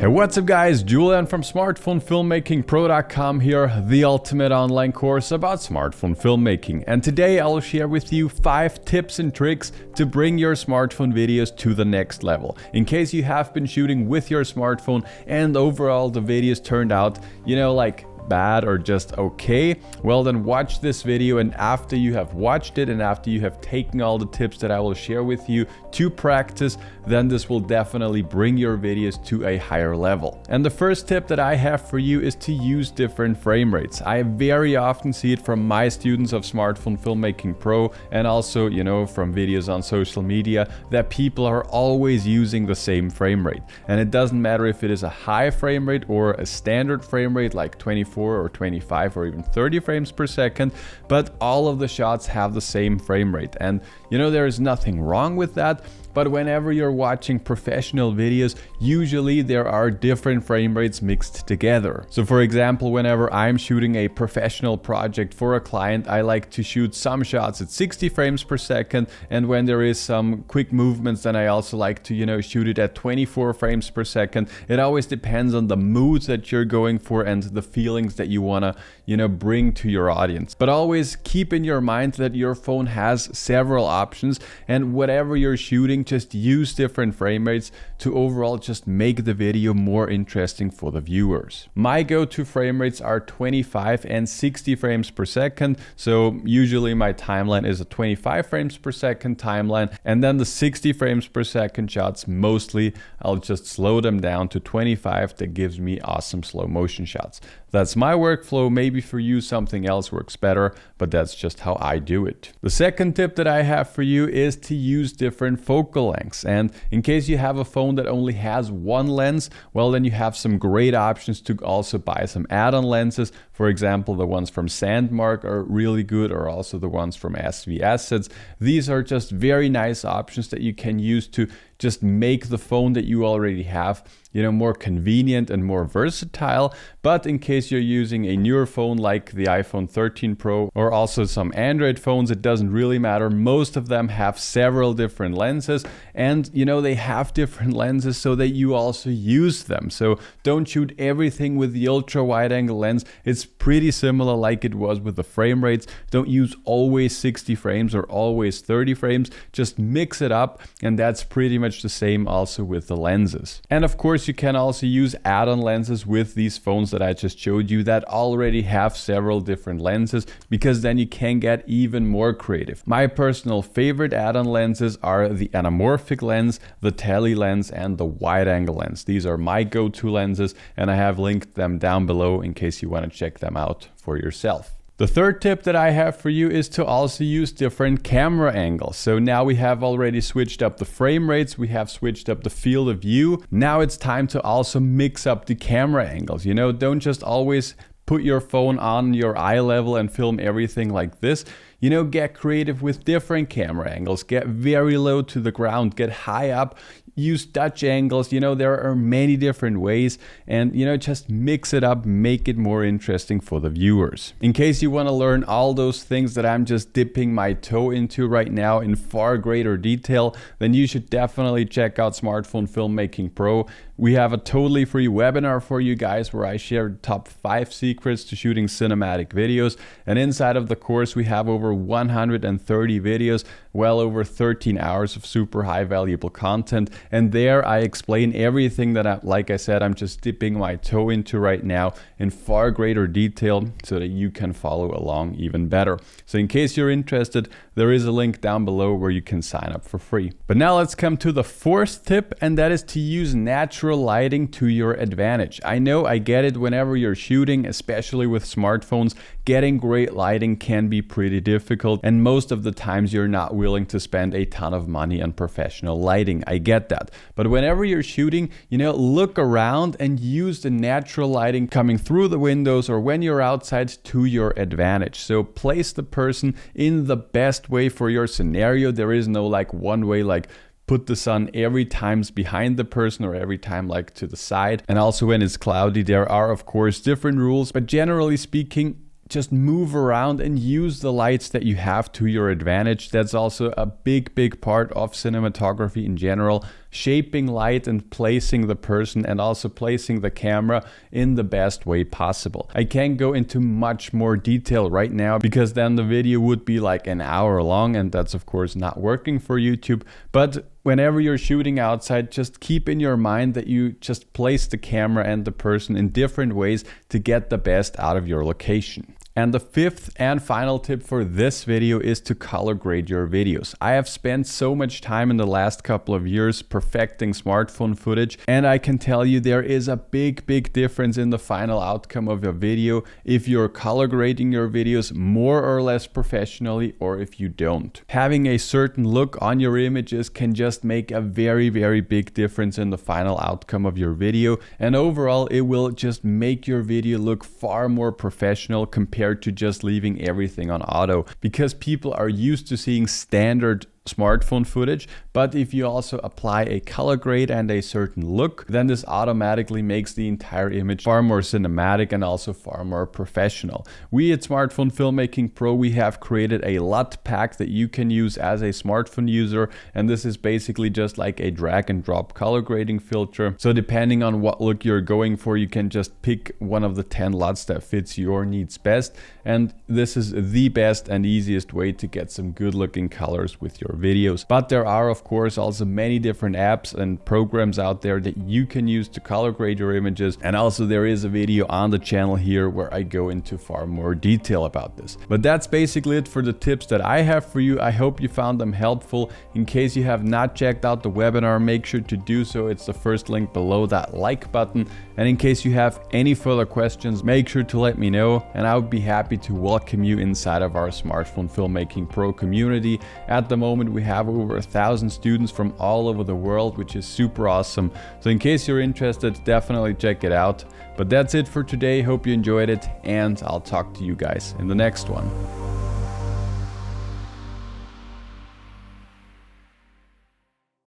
Hey, what's up guys, Julian from SmartphoneFilmmakingPro.com here, the ultimate online course about smartphone filmmaking. And today I'll share with you 5 tips and tricks to bring your smartphone videos to the next level. In case you have been shooting with your smartphone and overall the videos turned out, like bad or just okay, well then watch this video, and after you have watched it and after you have taken all the tips that I will share with you to practice, then this will definitely bring your videos to a higher level. And the first tip that I have for you is to use different frame rates. I very often see it from my students of Smartphone Filmmaking Pro and also, from videos on social media, that people are always using the same frame rate. And it doesn't matter if it is a high frame rate or a standard frame rate like 24 or 25 or even 30 frames per second, but all of the shots have the same frame rate. And there is nothing wrong with that. But whenever you're watching professional videos, usually there are different frame rates mixed together. So for example, whenever I'm shooting a professional project for a client, I like to shoot some shots at 60 frames per second. And when there is some quick movements, then I also like to, shoot it at 24 frames per second. It always depends on the mood that you're going for and the feelings that you want to, bring to your audience. But always keep in your mind that your phone has several options, and whatever you're shooting, just use different frame rates to overall just make the video more interesting for the viewers. My go-to frame rates are 25 and 60 frames per second. So usually my timeline is a 25 frames per second timeline, and then the 60 frames per second shots, mostly I'll just slow them down to 25. That gives me awesome slow motion shots. That's my workflow. Maybe for you something else works better, but that's just how I do it. The second tip that I have for you is to use different focal lengths. And in case you have a phone that only has one lens, well then you have some great options to also buy some add-on lenses. For example, the ones from Sandmark are really good, or also the ones from SV Assets. These are just very nice options that you can use to just make the phone that you already have, more convenient and more versatile. But in case you're using a newer phone like the iPhone 13 Pro or also some Android phones, it doesn't really matter. Most of them have several different lenses, and they have different lenses so that you also use them. So don't shoot everything with the ultra wide angle lens. It's pretty similar like it was with the frame rates. Don't use always 60 frames or always 30 frames. Just mix it up, and that's pretty much the same also with the lenses. And of course you can also use add-on lenses with these phones that I just showed you that already have several different lenses, because then you can get even more creative. My personal favorite add-on lenses are the anamorphic lens, the TELE lens, and the wide angle lens. These are my go-to lenses, and I have linked them down below in case you want to check them out for yourself. The third tip that I have for you is to also use different camera angles. So now we have already switched up the frame rates, we have switched up the field of view. Now it's time to also mix up the camera angles. Don't just always put your phone on your eye level and film everything like this. Get creative with different camera angles. Get very low to the ground, get high up. Use Dutch angles, there are many different ways, and just mix it up, make it more interesting for the viewers. In case you want to learn all those things that I'm just dipping my toe into right now in far greater detail, then you should definitely check out Smartphone Filmmaking Pro. We have a totally free webinar for you guys where I share the top 5 secrets to shooting cinematic videos, and inside of the course we have over 130 videos, well over 13 hours of super high valuable content. And there I explain everything that like I said, I'm just dipping my toe into right now in far greater detail so that you can follow along even better. So in case you're interested, there is a link down below where you can sign up for free. But now let's come to the fourth tip, and that is to use natural lighting to your advantage. I know, I get it, whenever you're shooting, especially with smartphones, getting great lighting can be pretty difficult, and most of the times you're not willing to spend a ton of money on professional lighting. I get that. But whenever you're shooting, look around and use the natural lighting coming through the windows or when you're outside to your advantage. So place the person in the best way for your scenario. There is no one way, put the sun every time behind the person or every time to the side. And also when it's cloudy, there are of course different rules, but generally speaking, just move around and use the lights that you have to your advantage. That's also a big part of cinematography in general. shaping light and placing the person and also placing the camera in the best way possible. I can't go into much more detail right now because then the video would be like an hour long, and that's of course not working for YouTube. But whenever you're shooting outside, just keep in your mind that you just place the camera and the person in different ways to get the best out of your location. And the fifth and final tip for this video is to color grade your videos. I have spent so much time in the last couple of years perfecting smartphone footage, and I can tell you there is a big difference in the final outcome of your video if you're color grading your videos more or less professionally or if you don't. Having a certain look on your images can just make a very big difference in the final outcome of your video, and overall it will just make your video look far more professional compared to just leaving everything on auto, because people are used to seeing standard smartphone footage. But if you also apply a color grade and a certain look, then this automatically makes the entire image far more cinematic and also far more professional. We at Smartphone Filmmaking Pro, we have created a LUT pack that you can use as a smartphone user, and this is basically just like a drag and drop color grading filter. So depending on what look you're going for, you can just pick one of the 10 LUTs that fits your needs best, and this is the best and easiest way to get some good looking colors with your videos. But there are of course also many different apps and programs out there that you can use to color grade your images, and also there is a video on the channel here where I go into far more detail about this. But that's basically it for the tips that I have for you. I hope you found them helpful. In case you have not checked out the webinar, make sure to do so. It's the first link below that like button. And in case you have any further questions, make sure to let me know, and I would be happy to welcome you inside of our Smartphone Filmmaking Pro community. At the moment we have over 1,000 students from all over the world, which is super awesome. So in case you're interested, definitely check it out. But that's it for today. Hope you enjoyed it, and I'll talk to you guys in the next one.